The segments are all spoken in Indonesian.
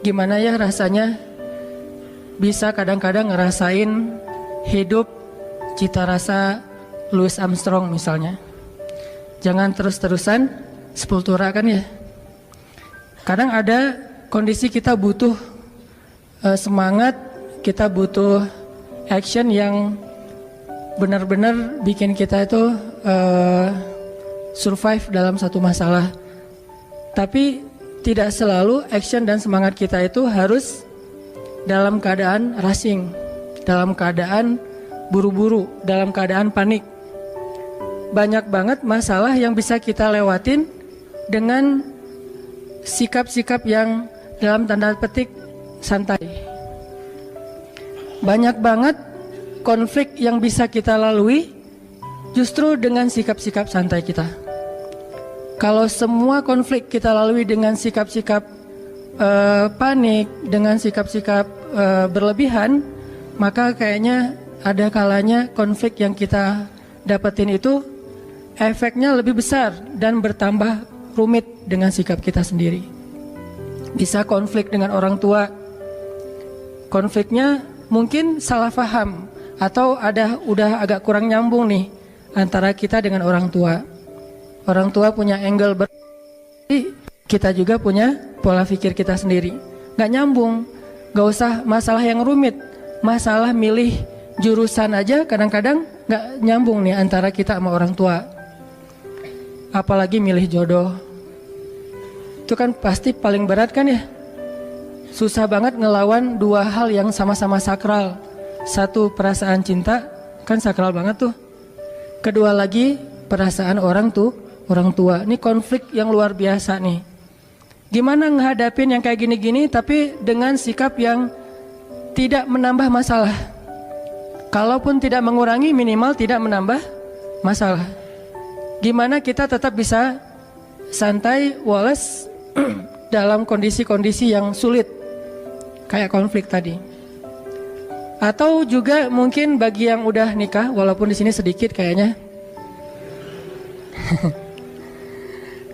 Gimana ya rasanya bisa kadang-kadang ngerasain hidup cita rasa Louis Armstrong misalnya. Jangan terus-terusan sepultura kan ya. Kadang ada kondisi kita butuh semangat, kita butuh action yang benar-benar bikin kita itu survive dalam satu masalah. Tapi tidak selalu action dan semangat kita itu harus dalam keadaan rushing, dalam keadaan buru-buru, dalam keadaan panik. Banyak banget masalah yang bisa kita lewatin dengan sikap-sikap yang dalam tanda petik santai. Banyak banget konflik yang bisa kita lalui justru dengan sikap-sikap santai kita. Kalau semua konflik kita lalui dengan sikap-sikap panik, dengan sikap-sikap berlebihan, maka kayaknya ada kalanya konflik yang kita dapetin itu efeknya lebih besar dan bertambah rumit dengan sikap kita sendiri. Bisa konflik dengan orang tua, konfliknya mungkin salah paham atau udah agak kurang nyambung nih antara kita dengan orang tua. Orang tua punya angle kita juga punya pola pikir kita sendiri. Gak nyambung, gak usah masalah yang rumit. Masalah milih jurusan aja kadang-kadang gak nyambung nih antara kita sama orang tua. Apalagi milih jodoh. Itu kan pasti paling berat kan ya. Susah banget ngelawan dua hal yang sama-sama sakral. Satu perasaan cinta, kan sakral banget tuh. Kedua lagi perasaan orang tua. Ini konflik yang luar biasa nih. Gimana ngehadapin yang kayak gini-gini tapi dengan sikap yang tidak menambah masalah. Kalaupun tidak mengurangi, minimal tidak menambah masalah. Gimana kita tetap bisa santai, waras dalam kondisi-kondisi yang sulit kayak konflik tadi. Atau juga mungkin bagi yang udah nikah, walaupun di sini sedikit kayaknya.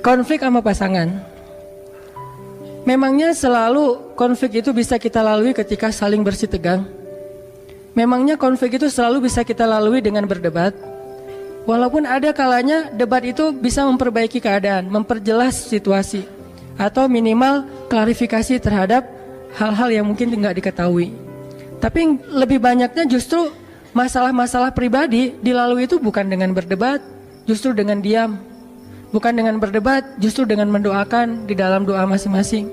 Konflik sama pasangan. Memangnya selalu konflik itu bisa kita lalui ketika saling bersih tegang? Memangnya konflik itu selalu bisa kita lalui dengan berdebat? Walaupun ada kalanya debat itu bisa memperbaiki keadaan, memperjelas situasi, atau minimal klarifikasi terhadap hal-hal yang mungkin tidak diketahui. Tapi lebih banyaknya justru masalah-masalah pribadi dilalui itu bukan dengan berdebat, justru dengan diam. Bukan dengan berdebat, justru dengan mendoakan di dalam doa masing-masing.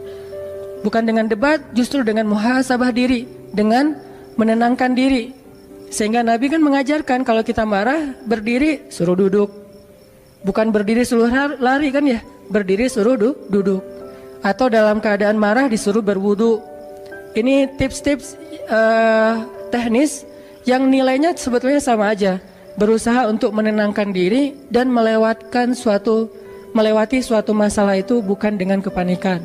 Bukan dengan debat, justru dengan muhasabah diri, dengan menenangkan diri. Sehingga Nabi kan mengajarkan kalau kita marah, berdiri suruh duduk. Bukan berdiri suruh lari kan ya, berdiri suruh duduk. Atau dalam keadaan marah disuruh berwudu. Ini tips-tips teknis yang nilainya sebetulnya sama aja. Berusaha untuk menenangkan diri dan melewati suatu masalah itu bukan dengan kepanikan,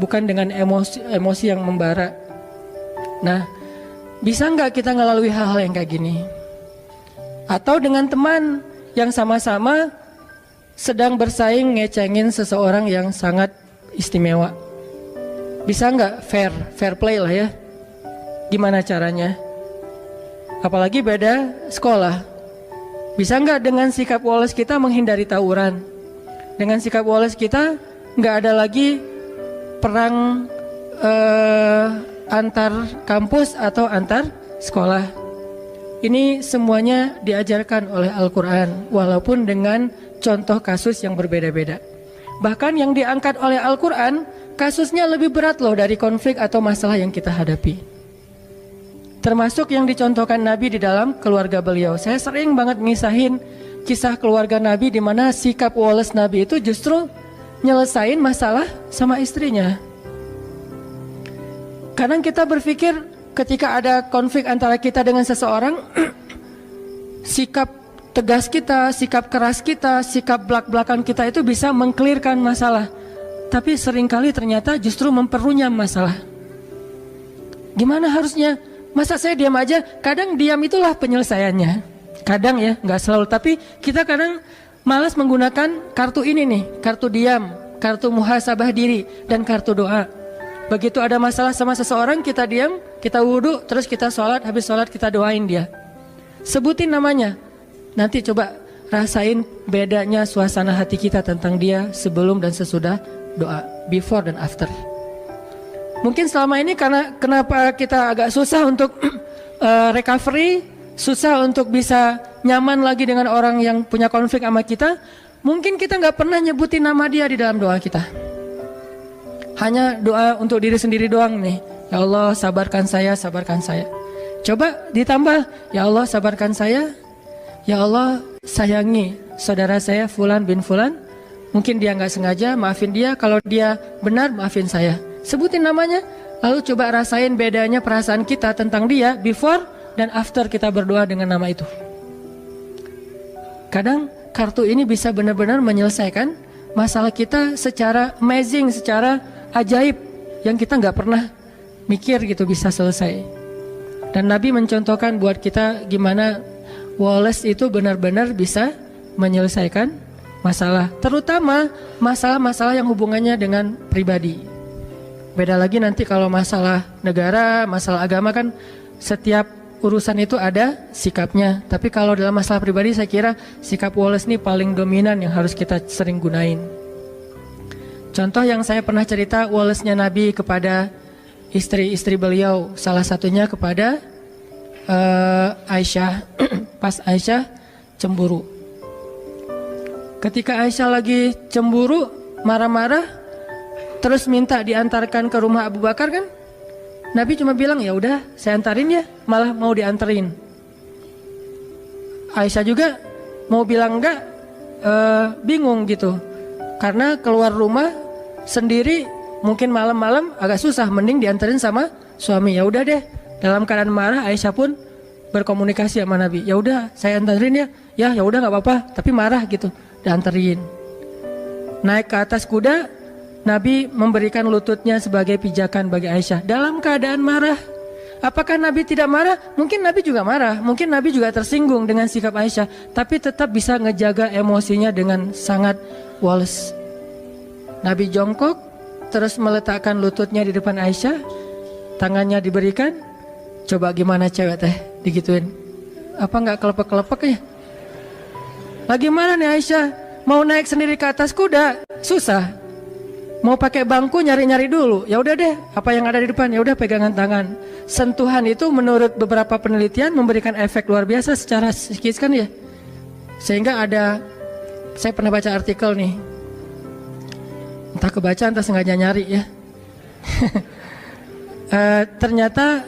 bukan dengan emosi yang membara. Nah, bisa nggak kita ngelalui hal-hal yang kayak gini? Atau dengan teman yang sama-sama sedang bersaing ngecengin seseorang yang sangat istimewa. Bisa nggak fair play lah ya? Gimana caranya? Apalagi beda sekolah. Bisa nggak dengan sikap woles kita menghindari tawuran? Dengan sikap woles kita nggak ada lagi perang antar kampus atau antar sekolah. Ini semuanya diajarkan oleh Al-Quran, walaupun dengan contoh kasus yang berbeda-beda. Bahkan yang diangkat oleh Al-Quran, kasusnya lebih berat loh dari konflik atau masalah yang kita hadapi. Termasuk yang dicontohkan Nabi di dalam keluarga beliau. Saya sering banget ngisahin kisah keluarga Nabi di mana sikap woles Nabi itu justru nyelesain masalah sama istrinya. Kadang kita berpikir ketika ada konflik antara kita dengan seseorang, sikap tegas kita, sikap keras kita, sikap belak-belakan kita itu bisa mengklirkan masalah. Tapi seringkali ternyata justru memperunyam masalah. Gimana harusnya? Masa saya diam aja? Kadang diam itulah penyelesaiannya. Kadang ya, nggak selalu. Tapi kita kadang malas menggunakan kartu ini nih, kartu diam, kartu muhasabah diri, dan kartu doa. Begitu ada masalah sama seseorang, kita diam, kita wudhu, terus kita sholat, habis sholat kita doain dia. Sebutin namanya. Nanti coba rasain bedanya suasana hati kita tentang dia sebelum dan sesudah doa, before dan after. Mungkin selama ini karena kenapa kita agak susah untuk recovery, susah untuk bisa nyaman lagi dengan orang yang punya konflik sama kita. Mungkin kita nggak pernah nyebutin nama dia di dalam doa kita. Hanya doa untuk diri sendiri doang nih. Ya Allah sabarkan saya, sabarkan saya. Coba ditambah, ya Allah sabarkan saya. Ya Allah sayangi saudara saya Fulan bin Fulan. Mungkin dia nggak sengaja, maafin dia. Kalau dia benar, maafin saya. Sebutin namanya. Lalu coba rasain bedanya perasaan kita tentang dia before dan after kita berdoa dengan nama itu. Kadang kartu ini bisa benar-benar menyelesaikan masalah kita secara amazing, secara ajaib yang kita nggak pernah mikir gitu bisa selesai. Dan Nabi mencontohkan buat kita gimana Wallace itu benar-benar bisa menyelesaikan masalah, terutama masalah-masalah yang hubungannya dengan pribadi. Beda lagi nanti kalau masalah negara, masalah agama kan setiap urusan itu ada sikapnya. Tapi kalau dalam masalah pribadi saya kira sikap Wallace ini paling dominan yang harus kita sering gunain. Contoh yang saya pernah cerita Wallace-nya Nabi kepada istri-istri beliau, salah satunya kepada Aisyah. Pas Aisyah cemburu. Ketika Aisyah lagi cemburu, marah-marah, terus minta diantarkan ke rumah Abu Bakar kan? Nabi cuma bilang ya udah saya antarin ya, malah mau dianterin. Aisyah juga mau bilang enggak, bingung gitu. Karena keluar rumah sendiri mungkin malam-malam agak susah, mending dianterin sama suami. Ya udah deh, dalam keadaan marah Aisyah pun berkomunikasi sama Nabi. Ya udah saya anterin ya. Ya udah nggak apa-apa, tapi marah gitu, dianterin. Naik ke atas kuda, Nabi memberikan lututnya sebagai pijakan bagi Aisyah dalam keadaan marah. Apakah Nabi tidak marah? Mungkin Nabi juga marah, mungkin Nabi juga tersinggung dengan sikap Aisyah, tapi tetap bisa ngejaga emosinya dengan sangat Wallace. Nabi jongkok, terus meletakkan lututnya di depan Aisyah, tangannya diberikan. Coba gimana cewek teh digituin? Apa nggak kelepek-kelepek ya? Lagi mana nih Aisyah? Mau naik sendiri ke atas kuda, susah. Mau pakai bangku nyari-nyari dulu. Ya udah deh, apa yang ada di depan ya udah pegangan tangan. Sentuhan itu menurut beberapa penelitian memberikan efek luar biasa secara psikis kan ya. Sehingga ada, saya pernah baca artikel nih. Entah kebaca entah sengaja nyari ya. Ternyata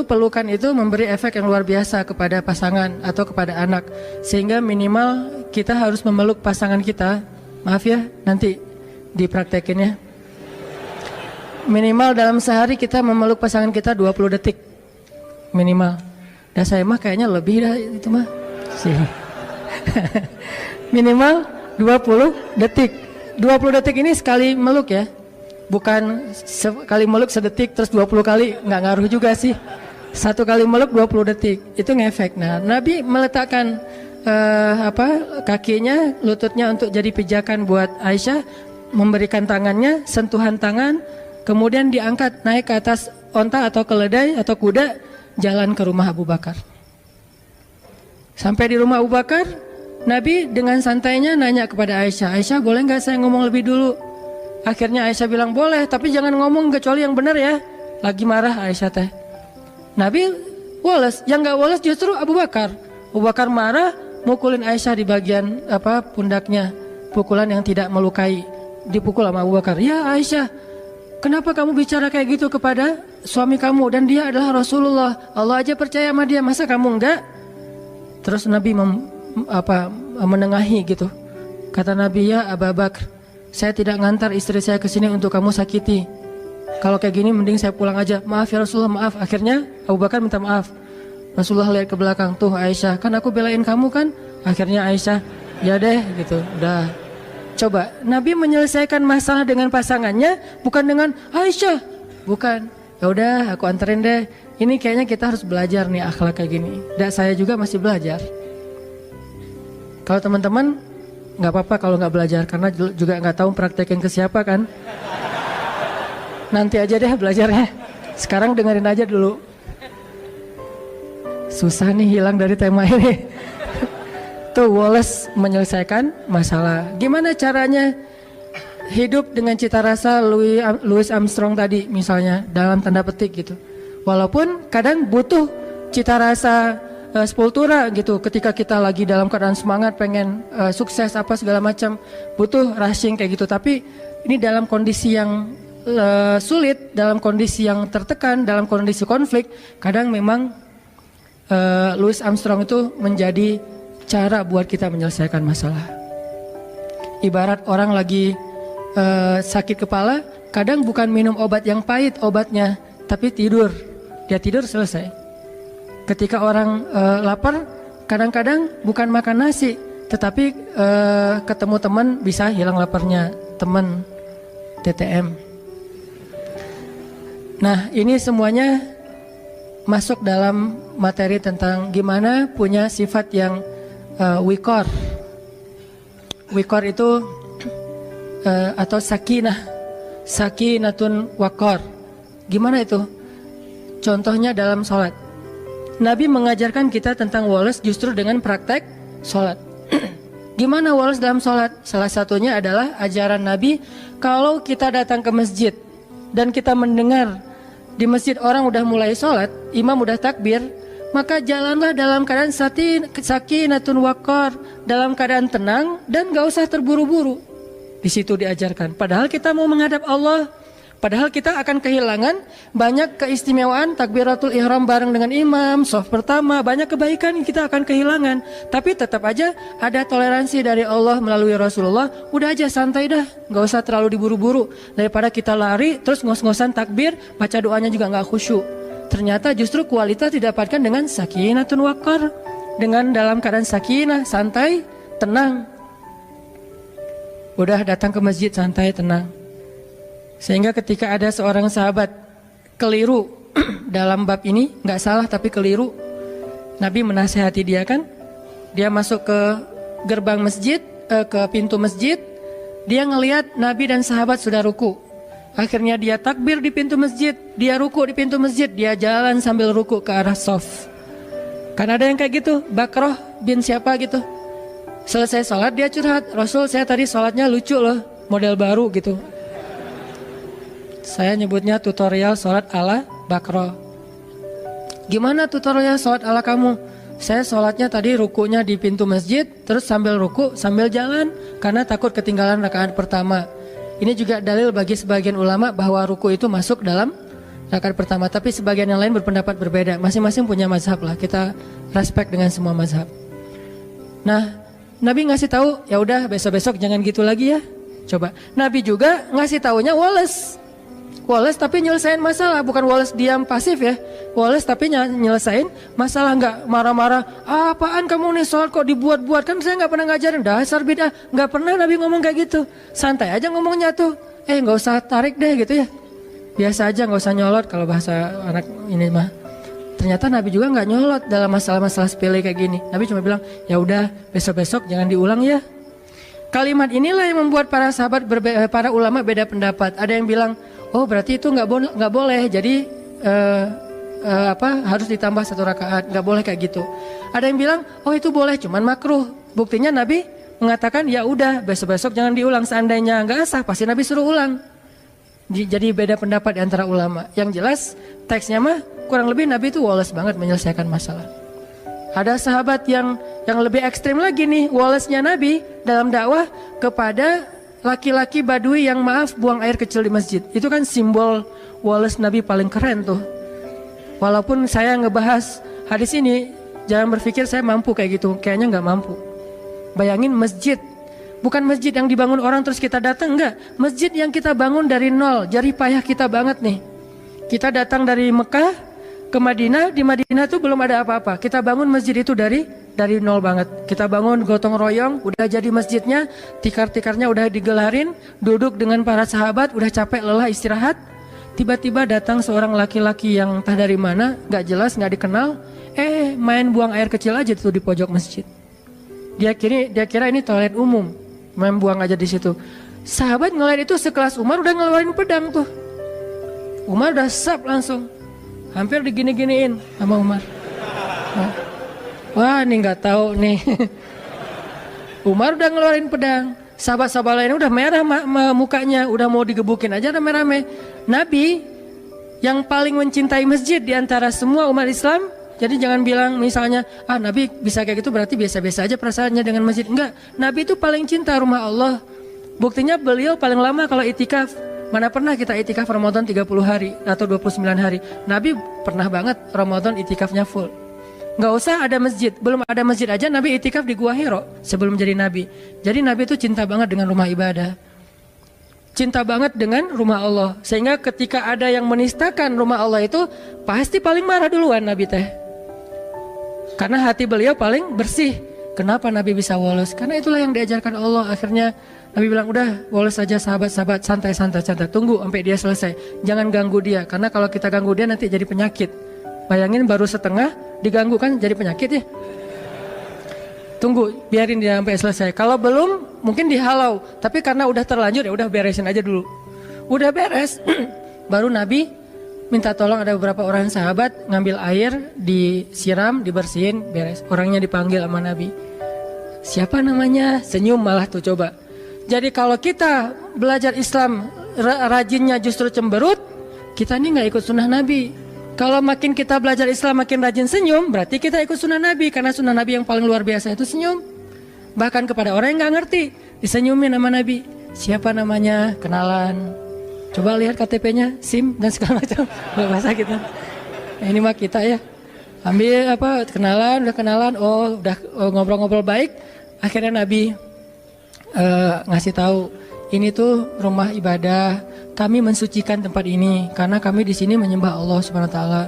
pelukan itu memberi efek yang luar biasa kepada pasangan atau kepada anak. Sehingga minimal kita harus memeluk pasangan kita. Maaf ya, nanti dipraktekin ya. Minimal dalam sehari kita memeluk pasangan kita 20 detik. Minimal. Dan saya mah kayaknya lebih dah itu mah. Minimal 20 detik. 20 detik ini sekali meluk ya. Bukan sekali meluk sedetik terus 20 kali, nggak ngaruh juga sih. Satu kali meluk 20 detik, itu ngefek. Nah, Nabi meletakkan kakinya, lututnya untuk jadi pijakan buat Aisyah, memberikan tangannya, sentuhan tangan, kemudian diangkat naik ke atas onta atau keledai atau kuda, jalan ke rumah Abu Bakar. Sampai di rumah Abu Bakar, Nabi dengan santainya nanya kepada Aisyah, Aisyah boleh nggak saya ngomong lebih dulu? Akhirnya Aisyah bilang boleh, tapi jangan ngomong kecuali yang benar ya. Lagi marah Aisyah teh. Nabi Wallace, yang nggak Wallace justru Abu Bakar. Abu Bakar marah, mukulin Aisyah di bagian pundaknya, pukulan yang tidak melukai. Dipukul sama Abu Bakar. Ya Aisyah, kenapa kamu bicara kayak gitu kepada suami kamu dan dia adalah Rasulullah? Allah aja percaya sama dia, masa kamu enggak? Terus Nabi menengahi gitu. Kata Nabi, ya Abu Bakar, saya tidak ngantar istri saya ke sini untuk kamu sakiti. Kalau kayak gini mending saya pulang aja. Maaf ya Rasulullah, maaf. Akhirnya Abu Bakar minta maaf. Rasulullah lihat ke belakang, tuh Aisyah, kan aku belain kamu kan? Akhirnya Aisyah, ya deh gitu, udah. Coba Nabi menyelesaikan masalah dengan pasangannya, bukan dengan Aisyah, bukan. Ya udah, aku anterin deh. Ini kayaknya kita harus belajar nih akhlak kayak gini. Dan saya juga masih belajar. Kalau teman-teman nggak apa-apa kalau nggak belajar, karena juga nggak tahu praktekin ke siapa kan. Nanti aja deh belajarnya. Sekarang dengerin aja dulu. Susah nih hilang dari tema ini. Tuh Wallace menyelesaikan masalah. Gimana caranya hidup dengan cita rasa Louis Armstrong tadi misalnya, dalam tanda petik gitu. Walaupun kadang butuh cita rasa sepultura gitu, ketika kita lagi dalam keadaan semangat pengen sukses apa segala macam, butuh rushing kayak gitu. Tapi ini dalam kondisi yang sulit, dalam kondisi yang tertekan, dalam kondisi konflik, kadang memang Louis Armstrong itu menjadi cara buat kita menyelesaikan masalah. Ibarat orang lagi sakit kepala, kadang bukan minum obat yang pahit obatnya, tapi tidur. Dia tidur selesai. Ketika orang lapar, kadang-kadang bukan makan nasi, tetapi ketemu teman bisa hilang laparnya, teman TTM. Nah, ini semuanya masuk dalam materi tentang gimana punya sifat yang wikor. Wikor itu atau sakinatun wakor. Gimana itu? Contohnya dalam sholat. Nabi mengajarkan kita tentang Wallace justru dengan praktek sholat. Gimana Wallace dalam sholat? Salah satunya adalah ajaran Nabi, kalau kita datang ke masjid dan kita mendengar di masjid orang udah mulai sholat, imam udah takbir, maka jalanlah dalam keadaan sakinatun wakor, dalam keadaan tenang dan gak usah terburu-buru. Di situ diajarkan. Padahal kita mau menghadap Allah, padahal kita akan kehilangan banyak keistimewaan takbiratul ihram bareng dengan imam, shaf pertama, banyak kebaikan yang kita akan kehilangan. Tapi tetap aja ada toleransi dari Allah melalui Rasulullah. Udah aja santai dah, gak usah terlalu diburu-buru. Daripada kita lari terus ngos-ngosan takbir, baca doanya juga gak khusyuk. Ternyata justru kualitas didapatkan dengan sakinatun wakar, dengan dalam keadaan sakinah, santai, tenang. Udah datang ke masjid santai, tenang. Sehingga ketika ada seorang sahabat keliru dalam bab ini, gak salah tapi keliru, Nabi menasihati dia kan. Dia masuk ke gerbang masjid, ke pintu masjid, dia ngelihat Nabi dan sahabat sudah ruku. Akhirnya dia takbir di pintu masjid, dia ruku di pintu masjid, dia jalan sambil ruku ke arah shaf. Kan ada yang kayak gitu, Bakroh bin siapa gitu. Selesai sholat dia curhat, Rasul saya tadi sholatnya lucu loh, model baru gitu. Saya nyebutnya tutorial sholat ala Bakroh. Gimana tutorial sholat ala kamu? Saya sholatnya tadi rukunya di pintu masjid, terus sambil ruku sambil jalan, karena takut ketinggalan rakaat pertama. Ini juga dalil bagi sebagian ulama bahwa ruku itu masuk dalam rakaat pertama. Tapi sebagian yang lain berpendapat berbeda. Masing-masing punya mazhab lah. Kita respect dengan semua mazhab. Nah, Nabi ngasih tahu, ya udah besok-besok jangan gitu lagi ya. Coba. Nabi juga ngasih taunya Wallace tapi nyelesain masalah, bukan Wallace diam pasif ya. Wallace tapi nyelesain masalah, nggak marah-marah. Apaan kamu nih sholat kok dibuat-buat, kan saya nggak pernah ngajarin, dasar bid'ah. Nggak pernah Nabi ngomong kayak gitu. Santai aja ngomongnya tuh. Nggak usah tarik deh gitu ya. Biasa aja, nggak usah nyolot kalau bahasa anak ini mah. Ternyata Nabi juga nggak nyolot dalam masalah-masalah sepele kayak gini. Nabi cuma bilang, ya udah besok-besok jangan diulang ya. Kalimat inilah yang membuat para sahabat para ulama beda pendapat. Ada yang bilang, oh berarti itu nggak boleh. Jadi harus ditambah 1 rakaat, nggak boleh kayak gitu. Ada yang bilang, oh itu boleh, cuman makruh. Buktinya Nabi mengatakan, ya udah besok-besok jangan diulang. Seandainya nggak sah, pasti Nabi suruh ulang. Jadi beda pendapat di antara ulama. Yang jelas teksnya mah kurang lebih Nabi itu Wallace banget menyelesaikan masalah. Ada sahabat yang lebih ekstrim lagi nih, Wallace-nya Nabi dalam dakwah kepada laki-laki Badui yang buang air kecil di masjid. Itu kan simbol Wallace Nabi paling keren tuh. Walaupun saya ngebahas hadis ini, jangan berpikir saya mampu kayak gitu. Kayaknya nggak mampu. Bayangin masjid, bukan masjid yang dibangun orang terus kita datang, enggak. Masjid yang kita bangun dari nol, jerih payah kita banget nih. Kita datang dari Mekah ke Madinah, di Madinah tuh belum ada apa-apa. Kita bangun masjid itu dari nol banget. Kita bangun gotong royong, udah jadi masjidnya, tikar-tikarnya udah digelarin, duduk dengan para sahabat, udah capek lelah istirahat. Tiba-tiba datang seorang laki-laki yang entah dari mana, gak jelas, gak dikenal, main buang air kecil aja tuh di pojok masjid. Dia kira ini toilet umum, main buang aja di situ. Sahabat ngeliat itu sekelas Umar udah ngeluarin pedang tuh. Umar udah sap langsung. Hampir digini-giniin sama Umar. Wah, ini nggak tahu nih. Umar udah ngeluarin pedang. Sahabat-sahabat lain udah merah mukanya, udah mau digebukin aja udah merah. Nabi yang paling mencintai masjid di antara semua umat Islam. Jadi jangan bilang misalnya, Nabi bisa kayak gitu berarti biasa-biasa aja perasaannya dengan masjid. Enggak, Nabi itu paling cinta rumah Allah. Buktinya beliau paling lama kalau itikaf. Mana pernah kita itikaf Ramadan 30 hari atau 29 hari. Nabi pernah banget Ramadan itikafnya full. Nggak usah ada masjid, belum ada masjid aja Nabi itikaf di Gua Hiro sebelum jadi Nabi. Jadi Nabi itu cinta banget dengan rumah ibadah. Cinta banget dengan rumah Allah. Sehingga ketika ada yang menistakan rumah Allah itu pasti paling marah duluan Nabi teh. Karena hati beliau paling bersih. Kenapa Nabi bisa wolos? Karena itulah yang diajarkan Allah. Akhirnya Nabi bilang, udah wolos saja sahabat-sahabat, santai-santai. Tunggu sampai dia selesai. Jangan ganggu dia. Karena kalau kita ganggu dia nanti jadi penyakit. Bayangin baru setengah diganggu kan jadi penyakit ya. Tunggu, biarin dia sampai selesai. Kalau belum mungkin dihalau. Tapi karena udah terlanjur ya udah beresin aja dulu. Udah beres. Baru Nabi minta tolong, ada beberapa orang sahabat ngambil air, disiram, dibersihin, beres. Orangnya dipanggil sama Nabi. Siapa namanya? Senyum malah tuh coba. Jadi kalau kita belajar Islam rajinnya justru cemberut, kita ini nggak ikut sunnah Nabi. Kalau makin kita belajar Islam makin rajin senyum, berarti kita ikut sunnah Nabi. Karena sunnah Nabi yang paling luar biasa itu senyum. Bahkan kepada orang yang nggak ngerti, disenyumin sama Nabi. Siapa namanya? Kenalan. Coba lihat KTP-nya, SIM dan segala macam. Bahasa kita. Nah, ini mah kita ya. Ambil kenalan, udah kenalan, udah ngobrol-ngobrol baik. Akhirnya Nabi ngasih tahu, ini tuh rumah ibadah. Kami mensucikan tempat ini karena kami di sini menyembah Allah Subhanahu wa taala.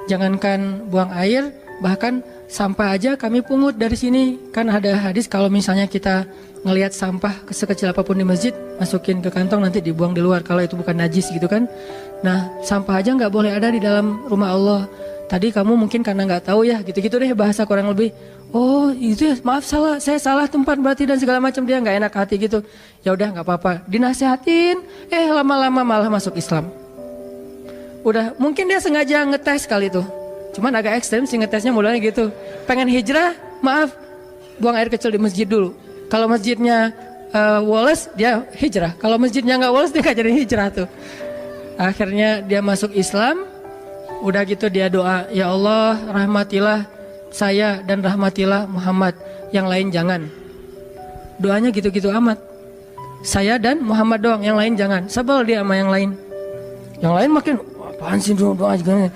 Jangankan buang air, bahkan sampah aja kami pungut dari sini. Kan ada hadis kalau misalnya kita ngelihat sampah sekecil apapun di masjid, masukin ke kantong nanti dibuang di luar kalau itu bukan najis gitu kan. Nah, sampah aja nggak boleh ada di dalam rumah Allah. Tadi kamu mungkin karena nggak tahu ya, gitu-gitu deh bahasa kurang lebih. Oh itu ya, maaf salah, saya salah tempat berarti dan segala macam, dia nggak enak hati gitu. Ya udah nggak apa-apa, dinasehatin, lama-lama malah masuk Islam. Udah, mungkin dia sengaja ngetes kali itu. Cuman agak ekstrem sih ngetesnya mulanya gitu. Pengen hijrah, maaf, buang air kecil di masjid dulu. Kalau masjidnya woles, dia hijrah. Kalau masjidnya nggak woles, dia nggak jadi hijrah tuh. Akhirnya dia masuk Islam. Udah gitu dia doa, ya Allah rahmatilah saya dan rahmatilah Muhammad, yang lain jangan. Doanya gitu-gitu amat. Saya dan Muhammad doang, yang lain jangan. Sebel dia sama yang lain. Yang lain makin, apaan sih doa juga.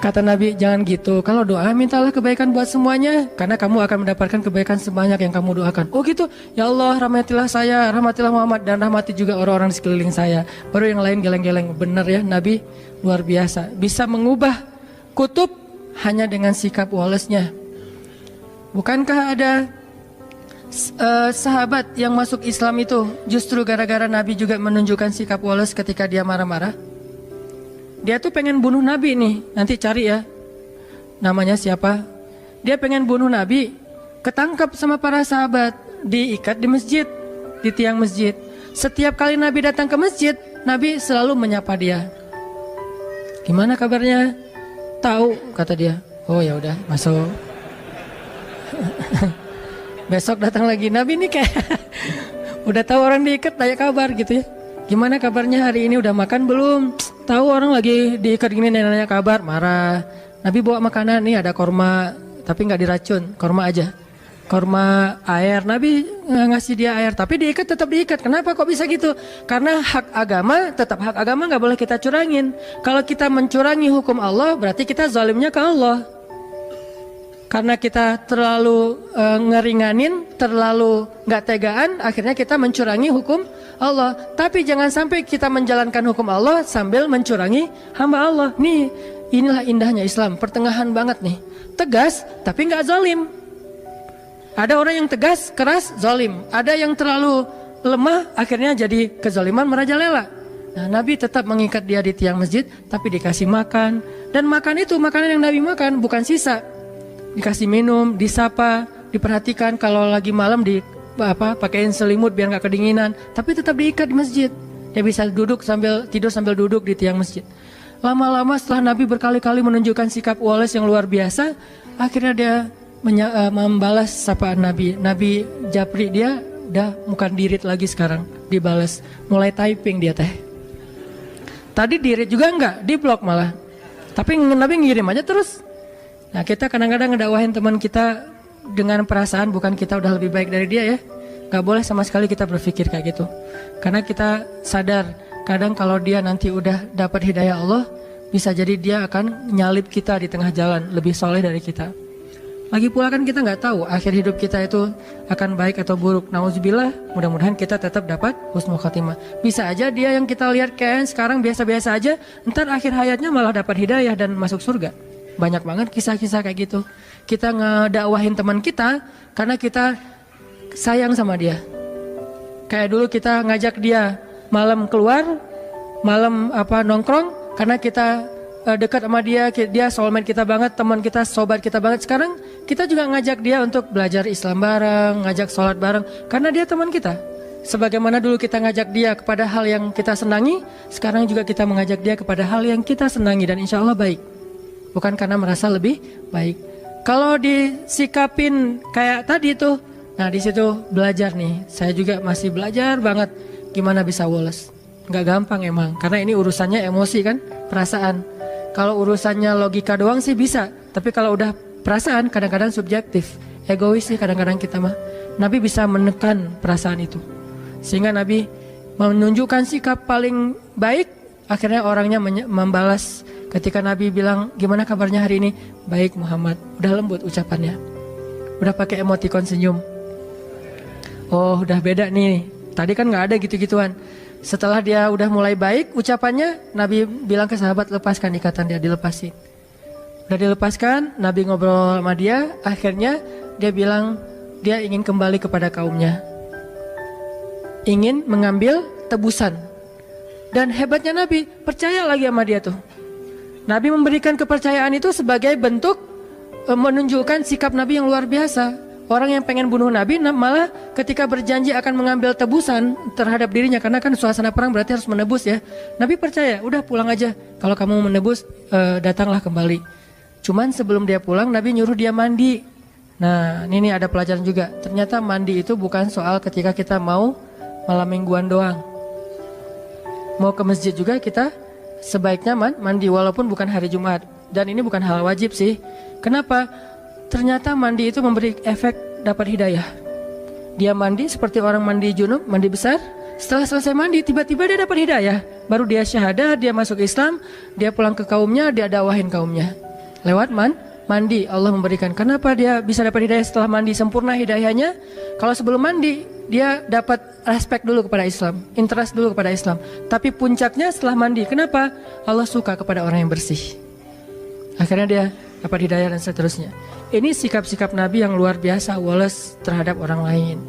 Kata Nabi, jangan gitu. Kalau doa mintalah kebaikan buat semuanya, karena kamu akan mendapatkan kebaikan sebanyak yang kamu doakan. Oh gitu, ya Allah rahmatilah saya, rahmatilah Muhammad, dan rahmati juga orang-orang di sekeliling saya. Baru yang lain geleng-geleng. Benar ya, Nabi luar biasa. Bisa mengubah kutub hanya dengan sikap wolesnya. Bukankah ada sahabat yang masuk Islam itu justru gara-gara Nabi juga menunjukkan sikap woles ketika dia marah-marah? Dia tuh pengen bunuh Nabi nih, nanti cari ya namanya siapa. Dia pengen bunuh Nabi, ketangkap sama para sahabat, diikat di masjid, di tiang masjid. Setiap kali Nabi datang ke masjid, Nabi selalu menyapa dia. Gimana kabarnya? Tahu, kata dia. Oh ya udah, masuk. Besok datang lagi, Nabi ini kayak udah tahu orang diikat, tanya kabar gitu ya. Gimana kabarnya hari ini, udah makan belum? Tahu orang lagi diikat gini, nanya kabar, marah. Nabi bawa makanan, nih ada korma, tapi nggak diracun, korma aja. Korma air, Nabi ngasih dia air, tapi diikat tetap diikat. Kenapa kok bisa gitu? Karena hak agama, tetap hak agama nggak boleh kita curangin. Kalau kita mencurangi hukum Allah, berarti kita zalimnya ke Allah. Karena kita terlalu ngeringanin, terlalu nggak tegaan, akhirnya kita mencurangi hukum Allah. Tapi jangan sampai kita menjalankan hukum Allah sambil mencurangi hamba Allah. Nih, inilah indahnya Islam, pertengahan banget nih. Tegas, tapi nggak zalim. Ada orang yang tegas, keras, zalim. Ada yang terlalu lemah, akhirnya jadi kezaliman merajalela. Nah, Nabi tetap mengikat dia di tiang masjid, tapi dikasih makan. Dan makan itu, makanan yang Nabi makan, bukan sisa. Dikasih minum, disapa, diperhatikan. Kalau lagi malam pakein selimut biar nggak kedinginan, tapi tetap diikat di masjid. Dia bisa tidur sambil duduk di tiang masjid. Lama-lama setelah Nabi berkali-kali menunjukkan sikap Wallace yang luar biasa, akhirnya dia membalas sapaan Nabi. Nabi japri dia udah bukan dirit lagi sekarang, dibalas. Mulai typing dia teh. Tadi dirit juga enggak, di blok malah. Tapi Nabi ngirim aja terus. Nah kita kadang-kadang ngedakwahin teman kita dengan perasaan bukan kita udah lebih baik dari dia ya. Gak boleh sama sekali kita berpikir kayak gitu. Karena kita sadar kadang kalau dia nanti udah dapat hidayah Allah, bisa jadi dia akan nyalip kita di tengah jalan, lebih soleh dari kita. Lagi pula kan kita nggak tahu akhir hidup kita itu akan baik atau buruk. Nauzubillah, mudah-mudahan kita tetap dapat husnul khotimah. Bisa aja dia yang kita lihat kayak sekarang biasa-biasa aja, ntar akhir hayatnya malah dapat hidayah dan masuk surga. Banyak banget kisah-kisah kayak gitu. Kita ngedakwahin teman kita karena kita sayang sama dia. Kayak dulu kita ngajak dia malam keluar, malam nongkrong karena kita dekat sama dia soulmate kita banget, teman kita, sobat kita banget. Sekarang kita juga ngajak dia untuk belajar Islam bareng, ngajak sholat bareng, karena dia teman kita. Sebagaimana dulu kita ngajak dia kepada hal yang kita senangi, sekarang juga kita mengajak dia kepada hal yang kita senangi dan insya Allah baik. Bukan karena merasa lebih baik. Kalau disikapin kayak tadi tuh, nah di situ belajar nih. Saya juga masih belajar banget gimana bisa Wallace. Nggak gampang emang, karena ini urusannya emosi kan, perasaan. Kalau urusannya logika doang sih bisa, tapi kalau udah perasaan kadang-kadang subjektif, egois sih kadang-kadang kita mah. Nabi bisa menekan perasaan itu, sehingga Nabi menunjukkan sikap paling baik. Akhirnya orangnya membalas ketika Nabi bilang, gimana kabarnya hari ini? Baik Muhammad, udah lembut ucapannya, udah pakai emoticon senyum. Oh udah beda nih, tadi kan nggak ada gitu-gituan. Setelah dia udah mulai baik ucapannya, Nabi bilang ke sahabat, lepaskan ikatan dia, dilepasin. Udah dilepaskan, Nabi ngobrol sama dia, akhirnya dia bilang dia ingin kembali kepada kaumnya. Ingin mengambil tebusan. Dan hebatnya Nabi, percaya lagi sama dia tuh. Nabi memberikan kepercayaan itu sebagai bentuk menunjukkan sikap Nabi yang luar biasa. Orang yang pengen bunuh Nabi malah ketika berjanji akan mengambil tebusan terhadap dirinya, karena kan suasana perang berarti harus menebus ya. Nabi percaya, udah pulang aja. Kalau kamu menebus, datanglah kembali. Cuman sebelum dia pulang, Nabi nyuruh dia mandi. Nah ini ada pelajaran juga. Ternyata mandi itu bukan soal ketika kita mau malam mingguan doang. Mau ke masjid juga kita sebaiknya mandi walaupun bukan hari Jumat. Dan ini bukan hal wajib sih. Kenapa? Ternyata mandi itu memberi efek dapat hidayah. Dia mandi seperti orang mandi junub, mandi besar. Setelah selesai mandi, tiba-tiba dia dapat hidayah. Baru dia syahadah, dia masuk Islam, dia pulang ke kaumnya, dia dakwahin kaumnya. Lewat mandi Allah memberikan. Kenapa dia bisa dapat hidayah setelah mandi sempurna hidayahnya? Kalau sebelum mandi, dia dapat respect dulu kepada Islam, interest dulu kepada Islam. Tapi puncaknya setelah mandi. Kenapa? Allah suka kepada orang yang bersih. Akhirnya dia dapat hidayah dan seterusnya. Ini sikap-sikap Nabi yang luar biasa Wallace terhadap orang lain.